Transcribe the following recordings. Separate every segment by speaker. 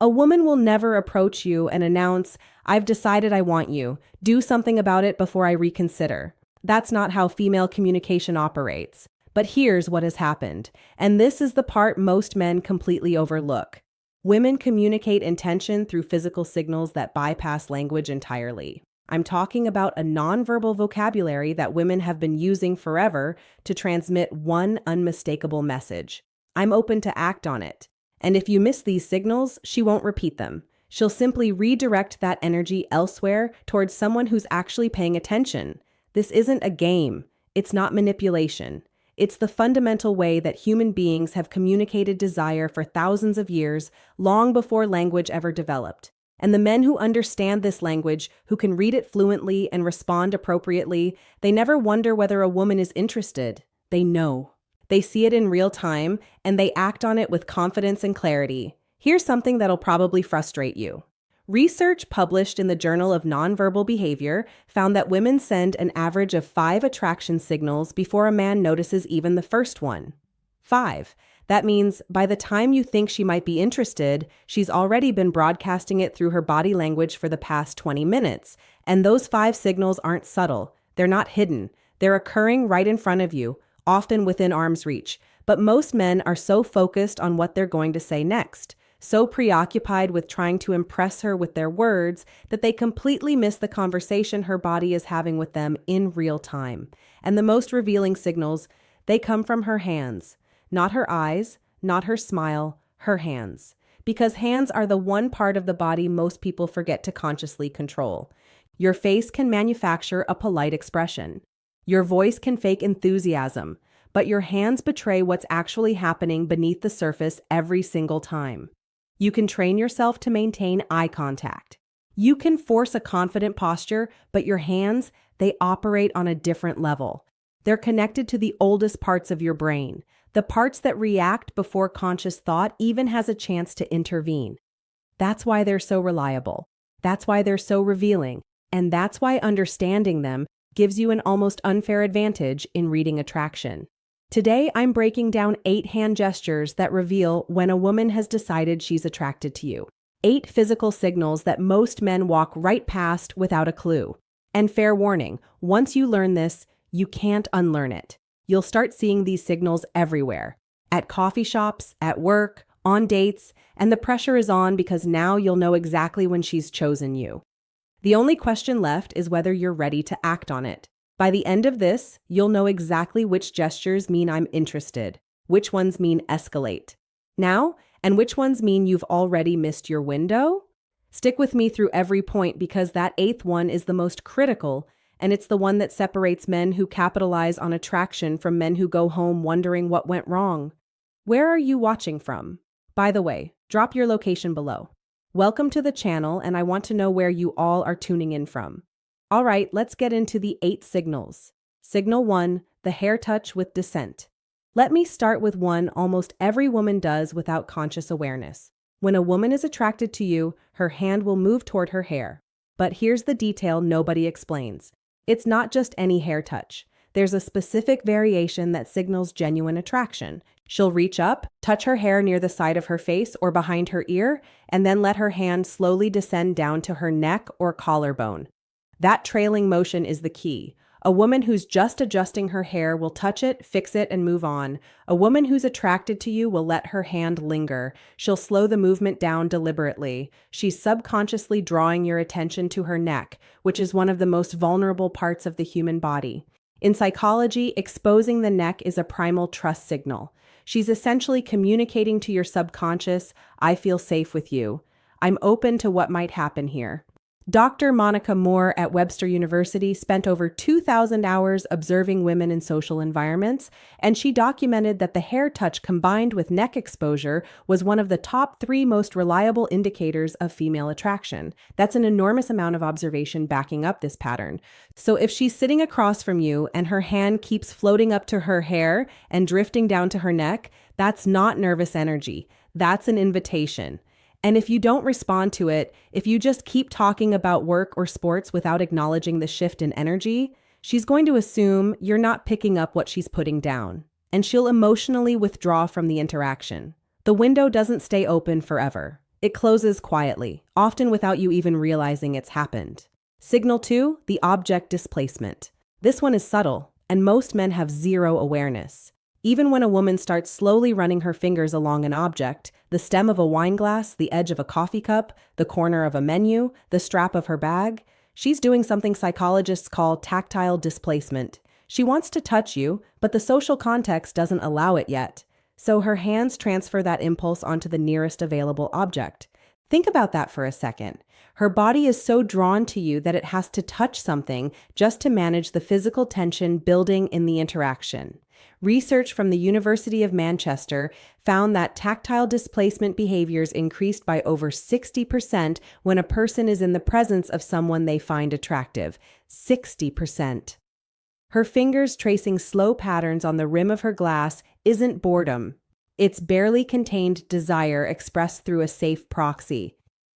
Speaker 1: A woman will never approach you and announce, "I've decided I want you. Do something about it before I reconsider." That's not how female communication operates. But here's what has happened, and this is the part most men completely overlook. Women communicate intention through physical signals that bypass language entirely. I'm talking about a nonverbal vocabulary that women have been using forever to transmit one unmistakable message. I'm open to act on it. And if you miss these signals, she won't repeat them. She'll simply redirect that energy elsewhere towards someone who's actually paying attention. This isn't a game. It's not manipulation. It's the fundamental way that human beings have communicated desire for thousands of years, long before language ever developed. And the men who understand this language, who can read it fluently and respond appropriately, they never wonder whether a woman is interested. They know. They see it in real time, and they act on it with confidence and clarity. Here's something that'll probably frustrate you. Research published in the Journal of Nonverbal Behavior found that women send an average of 5 attraction signals before a man notices even the first one. 5. That means by the time you think she might be interested, she's already been broadcasting it through her body language for the past 20 minutes. And those 5 signals aren't subtle. They're not hidden. They're occurring right in front of you, often within arm's reach. But most men are so focused on what they're going to say next, so preoccupied with trying to impress her with their words, that they completely miss the conversation her body is having with them in real time. And the most revealing signals, they come from her hands. Not her eyes, not her smile, her hands. Because hands are the one part of the body most people forget to consciously control. Your face can manufacture a polite expression. Your voice can fake enthusiasm, but your hands betray what's actually happening beneath the surface every single time. You can train yourself to maintain eye contact. You can force a confident posture, but your hands, they operate on a different level. They're connected to the oldest parts of your brain, the parts that react before conscious thought even has a chance to intervene. That's why they're so reliable. That's why they're so revealing. And that's why understanding them gives you an almost unfair advantage in reading attraction. Today, I'm breaking down 8 hand gestures that reveal when a woman has decided she's attracted to you. 8 physical signals that most men walk right past without a clue. And fair warning, once you learn this, you can't unlearn it. You'll start seeing these signals everywhere. At coffee shops, at work, on dates, and the pressure is on because now you'll know exactly when she's chosen you. The only question left is whether you're ready to act on it. By the end of this, you'll know exactly which gestures mean I'm interested, which ones mean escalate. Now, and which ones mean you've already missed your window? Stick with me through every point because that 8th one is the most critical, and it's the one that separates men who capitalize on attraction from men who go home wondering what went wrong. Where are you watching from? By the way, drop your location below. Welcome to the channel, and I want to know where you all are tuning in from. All right, let's get into the 8 signals. Signal 1, the hair touch with dissent. Let me start with one almost every woman does without conscious awareness. When a woman is attracted to you, her hand will move toward her hair. But here's the detail nobody explains. It's not just any hair touch. There's a specific variation that signals genuine attraction. She'll reach up, touch her hair near the side of her face or behind her ear, and then let her hand slowly descend down to her neck or collarbone. That trailing motion is the key. A woman who's just adjusting her hair will touch it, fix it, and move on. A woman who's attracted to you will let her hand linger. She'll slow the movement down deliberately. She's subconsciously drawing your attention to her neck, which is one of the most vulnerable parts of the human body. In psychology, exposing the neck is a primal trust signal. She's essentially communicating to your subconscious, "I feel safe with you. I'm open to what might happen here." Dr. Monica Moore at Webster University spent over 2,000 hours observing women in social environments, and she documented that the hair touch combined with neck exposure was one of the top 3 most reliable indicators of female attraction. That's an enormous amount of observation backing up this pattern. So if she's sitting across from you and her hand keeps floating up to her hair and drifting down to her neck, that's not nervous energy. That's an invitation. And if you don't respond to it, if you just keep talking about work or sports without acknowledging the shift in energy, she's going to assume you're not picking up what she's putting down, and she'll emotionally withdraw from the interaction. The window doesn't stay open forever. It closes quietly, often without you even realizing it's happened. Signal 2, the object displacement. This one is subtle, and most men have zero awareness. Even when a woman starts slowly running her fingers along an object, the stem of a wine glass, the edge of a coffee cup, the corner of a menu, the strap of her bag, she's doing something psychologists call tactile displacement. She wants to touch you, but the social context doesn't allow it yet. So her hands transfer that impulse onto the nearest available object. Think about that for a second. Her body is so drawn to you that it has to touch something just to manage the physical tension building in the interaction. Research from the University of Manchester found that tactile displacement behaviors increased by over 60% when a person is in the presence of someone they find attractive. 60%. Her fingers tracing slow patterns on the rim of her glass isn't boredom. It's barely contained desire expressed through a safe proxy.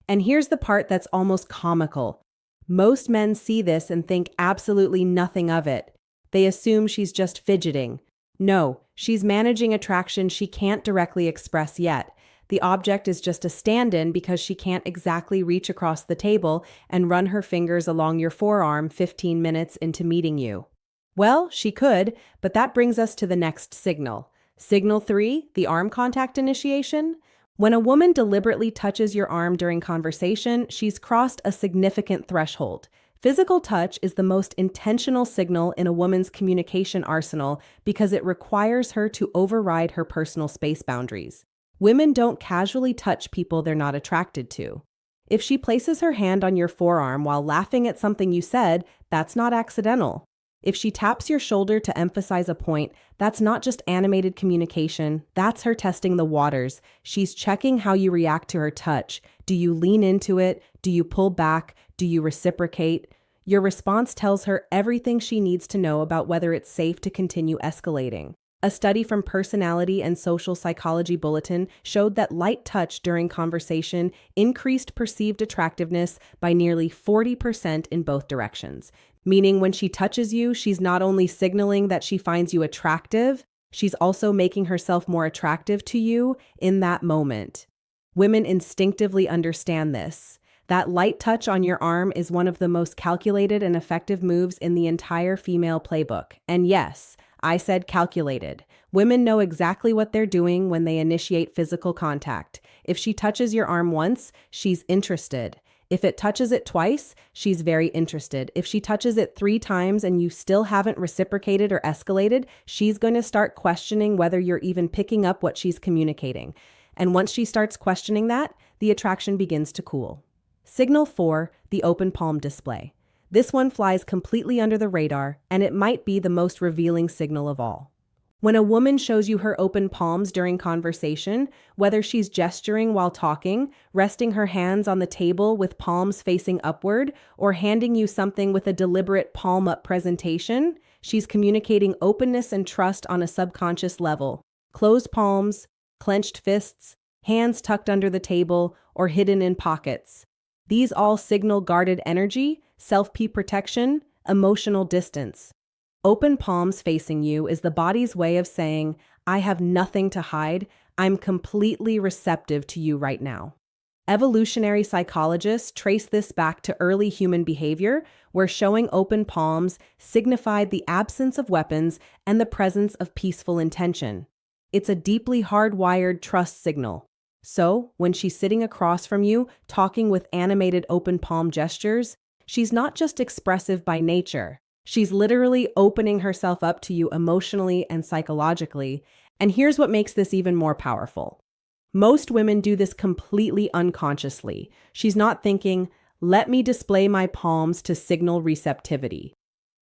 Speaker 1: And here's the part that's almost comical. Most men see this and think absolutely nothing of it. They assume she's just fidgeting. No, she's managing attraction she can't directly express yet. The object is just a stand-in because she can't exactly reach across the table and run her fingers along your forearm 15 minutes into meeting you. Well, she could, but that brings us to the next signal. Signal 3, the arm contact initiation. When a woman deliberately touches your arm during conversation, she's crossed a significant threshold. Physical touch is the most intentional signal in a woman's communication arsenal because it requires her to override her personal space boundaries. Women don't casually touch people they're not attracted to. If she places her hand on your forearm while laughing at something you said, that's not accidental. If she taps your shoulder to emphasize a point, that's not just animated communication, that's her testing the waters. She's checking how you react to her touch. Do you lean into it? Do you pull back? Do you reciprocate? Your response tells her everything she needs to know about whether it's safe to continue escalating. A study from Personality and Social Psychology Bulletin showed that light touch during conversation increased perceived attractiveness by nearly 40% in both directions. Meaning when she touches you, she's not only signaling that she finds you attractive, she's also making herself more attractive to you in that moment. Women instinctively understand this. That light touch on your arm is one of the most calculated and effective moves in the entire female playbook. And yes, I said calculated. Women know exactly what they're doing when they initiate physical contact. If she touches your arm once, she's interested. If it touches it twice, she's very interested. If she touches it 3 times and you still haven't reciprocated or escalated, she's going to start questioning whether you're even picking up what she's communicating. And once she starts questioning that, the attraction begins to cool. Signal 4, the open palm display. This one flies completely under the radar, and it might be the most revealing signal of all. When a woman shows you her open palms during conversation, whether she's gesturing while talking, resting her hands on the table with palms facing upward, or handing you something with a deliberate palm-up presentation, she's communicating openness and trust on a subconscious level. Closed palms, clenched fists, hands tucked under the table, or hidden in pockets. These all signal guarded energy, self-protection, emotional distance. Open palms facing you is the body's way of saying, I have nothing to hide, I'm completely receptive to you right now. Evolutionary psychologists trace this back to early human behavior, where showing open palms signified the absence of weapons and the presence of peaceful intention. It's a deeply hardwired trust signal. So, when she's sitting across from you, talking with animated open palm gestures, she's not just expressive by nature. She's literally opening herself up to you emotionally and psychologically. And here's what makes this even more powerful. Most women do this completely unconsciously. She's not thinking, let me display my palms to signal receptivity.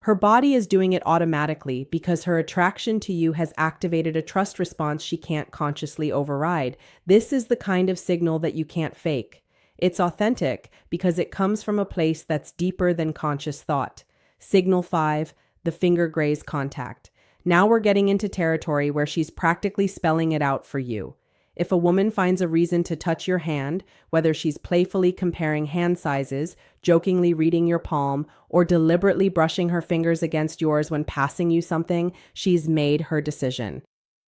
Speaker 1: Her body is doing it automatically because her attraction to you has activated a trust response she can't consciously override. This is the kind of signal that you can't fake. It's authentic because it comes from a place that's deeper than conscious thought. Signal 5, the finger graze contact. Now we're getting into territory where she's practically spelling it out for you. If a woman finds a reason to touch your hand, whether she's playfully comparing hand sizes, jokingly reading your palm, or deliberately brushing her fingers against yours when passing you something, she's made her decision.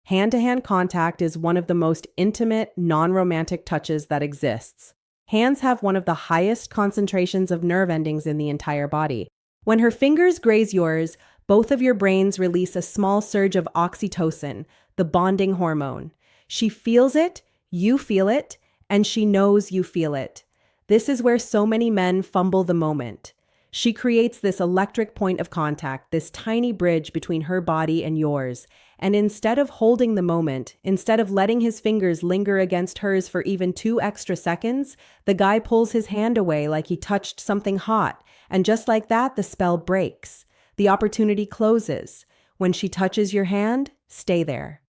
Speaker 1: Hand-to-hand contact is one of the most intimate, non-romantic touches that exists. Hands have one of the highest concentrations of nerve endings in the entire body. When her fingers graze yours, both of your brains release a small surge of oxytocin, the bonding hormone. She feels it, you feel it, and she knows you feel it. This is where so many men fumble the moment. She creates this electric point of contact, this tiny bridge between her body and yours. And instead of holding the moment, instead of letting his fingers linger against hers for even 2 extra seconds, the guy pulls his hand away like he touched something hot. And just like that, the spell breaks. The opportunity closes. When she touches your hand, stay there.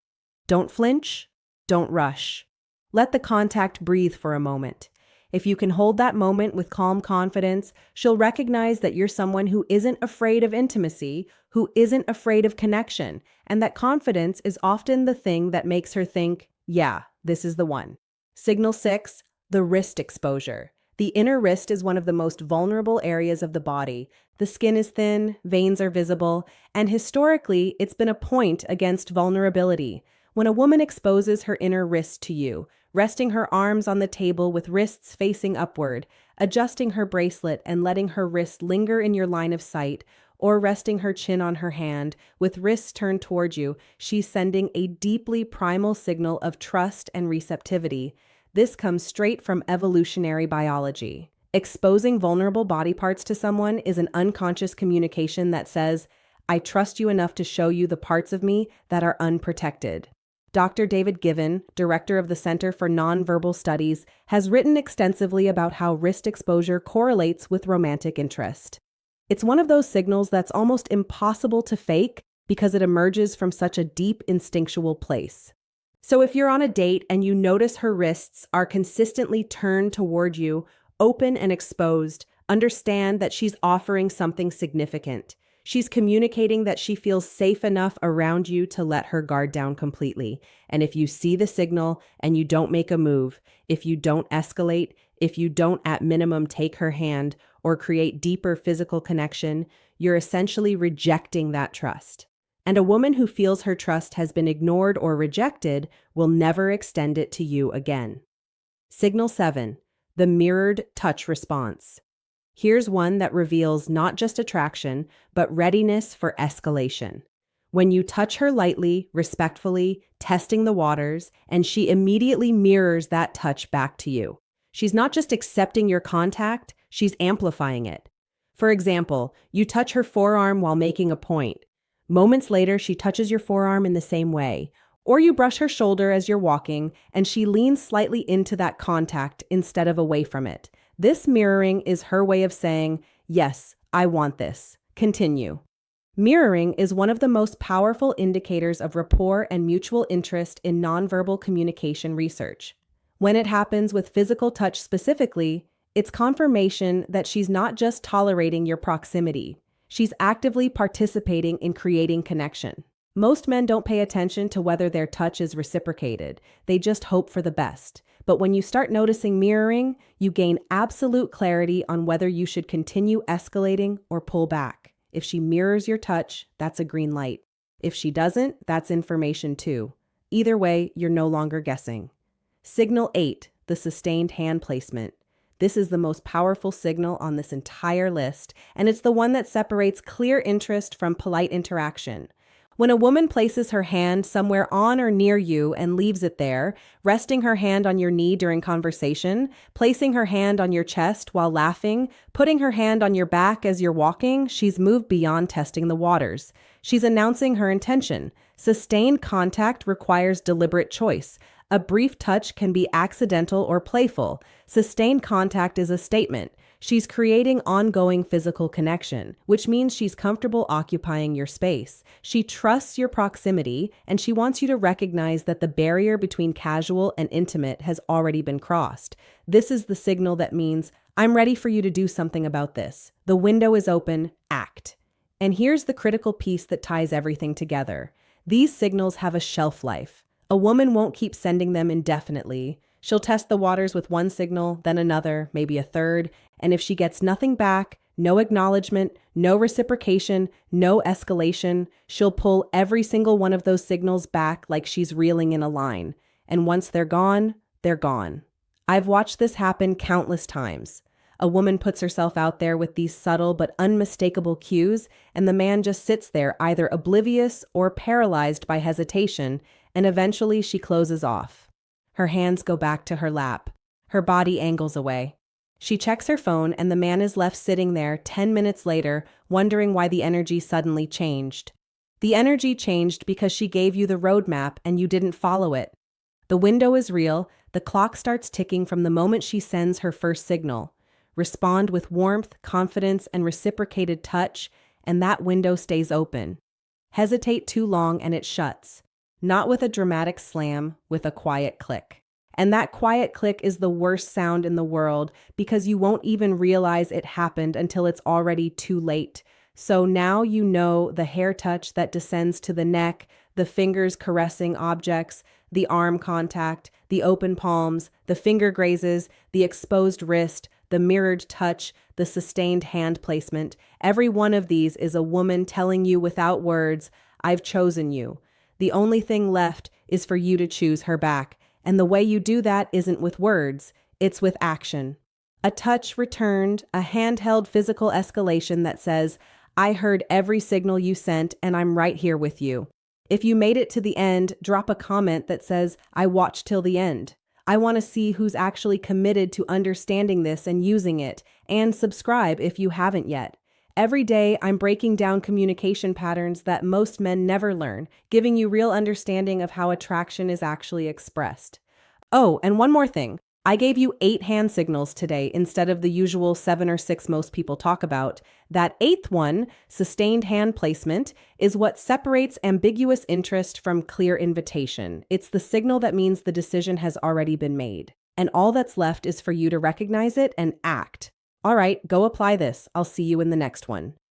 Speaker 1: Don't flinch. Don't rush. Let the contact breathe for a moment. If you can hold that moment with calm confidence, she'll recognize that you're someone who isn't afraid of intimacy, who isn't afraid of connection, and that confidence is often the thing that makes her think, yeah, this is the one. Signal 6, the wrist exposure. The inner wrist is one of the most vulnerable areas of the body. The skin is thin, veins are visible, and historically, it's been a point against vulnerability. When a woman exposes her inner wrist to you, resting her arms on the table with wrists facing upward, adjusting her bracelet and letting her wrist linger in your line of sight, or resting her chin on her hand with wrists turned toward you, she's sending a deeply primal signal of trust and receptivity. This comes straight from evolutionary biology. Exposing vulnerable body parts to someone is an unconscious communication that says, I trust you enough to show you the parts of me that are unprotected. Dr. David Given, director of the Center for Nonverbal Studies, has written extensively about how wrist exposure correlates with romantic interest. It's one of those signals that's almost impossible to fake because it emerges from such a deep instinctual place. So if you're on a date and you notice her wrists are consistently turned toward you, open and exposed, understand that she's offering something significant. She's communicating that she feels safe enough around you to let her guard down completely. And if you see the signal and you don't make a move, if you don't escalate, if you don't at minimum take her hand or create deeper physical connection, you're essentially rejecting that trust. And a woman who feels her trust has been ignored or rejected will never extend it to you again. Signal 7, the mirrored touch response. Here's one that reveals not just attraction, but readiness for escalation. When you touch her lightly, respectfully, testing the waters, and she immediately mirrors that touch back to you. She's not just accepting your contact, she's amplifying it. For example, you touch her forearm while making a point. Moments later, she touches your forearm in the same way. Or you brush her shoulder as you're walking, and she leans slightly into that contact instead of away from it. This mirroring is her way of saying, yes, I want this. Continue. Mirroring is one of the most powerful indicators of rapport and mutual interest in nonverbal communication research. When it happens with physical touch specifically, it's confirmation that she's not just tolerating your proximity. She's actively participating in creating connection. Most men don't pay attention to whether their touch is reciprocated. They just hope for the best. But when you start noticing mirroring, you gain absolute clarity on whether you should continue escalating or pull back. If she mirrors your touch, that's a green light. If she doesn't, that's information too. Either way, you're no longer guessing. Signal 8, the sustained hand placement. This is the most powerful signal on this entire list, and it's the one that separates clear interest from polite interaction. When a woman places her hand somewhere on or near you and leaves it there, resting her hand on your knee during conversation, placing her hand on your chest while laughing, putting her hand on your back as you're walking, she's moved beyond testing the waters. She's announcing her intention. Sustained contact requires deliberate choice. A brief touch can be accidental or playful. Sustained contact is a statement. She's creating ongoing physical connection, which means she's comfortable occupying your space. She trusts your proximity, and she wants you to recognize that the barrier between casual and intimate has already been crossed. This is the signal that means, I'm ready for you to do something about this. The window is open, act. And here's the critical piece that ties everything together. These signals have a shelf life. A woman won't keep sending them indefinitely. She'll test the waters with one signal, then another, maybe a third, and if she gets nothing back, No acknowledgement, no reciprocation, no escalation. She'll pull every single one of those signals back like she's reeling in a line. And once they're gone, they're gone. I've watched this happen countless times. A woman puts herself out there with these subtle but unmistakable cues, and the man just sits there either oblivious or paralyzed by hesitation, and eventually she closes off. Her hands go back to her lap. Her body angles away. She checks her phone, and the man is left sitting there 10 minutes later, wondering why the energy suddenly changed. The energy changed because she gave you the roadmap and you didn't follow it. The window is real. The clock starts ticking from the moment she sends her first signal. Respond with warmth, confidence, and reciprocated touch, and that window stays open. Hesitate too long and it shuts. Not with a dramatic slam, with a quiet click. And that quiet click is the worst sound in the world because you won't even realize it happened until it's already too late. So now you know the hair touch that descends to the neck, the fingers caressing objects, the arm contact, the open palms, the finger grazes, the exposed wrist, the mirrored touch, the sustained hand placement. Every one of these is a woman telling you without words, "I've chosen you." The only thing left is for you to choose her back. And the way you do that isn't with words, it's with action. A touch returned, a handheld physical escalation that says, "I heard every signal you sent and I'm right here with you." If you made it to the end, drop a comment that says, "I watched till the end." I want to see who's actually committed to understanding this and using it, and subscribe if you haven't yet. Every day, I'm breaking down communication patterns that most men never learn, giving you real understanding of how attraction is actually expressed. Oh, and one more thing. I gave you 8 hand signals today instead of the usual 7 or 6 most people talk about. That 8th one, sustained hand placement, is what separates ambiguous interest from clear invitation. It's the signal that means the decision has already been made. And all that's left is for you to recognize it and act. All right, go apply this. I'll see you in the next one.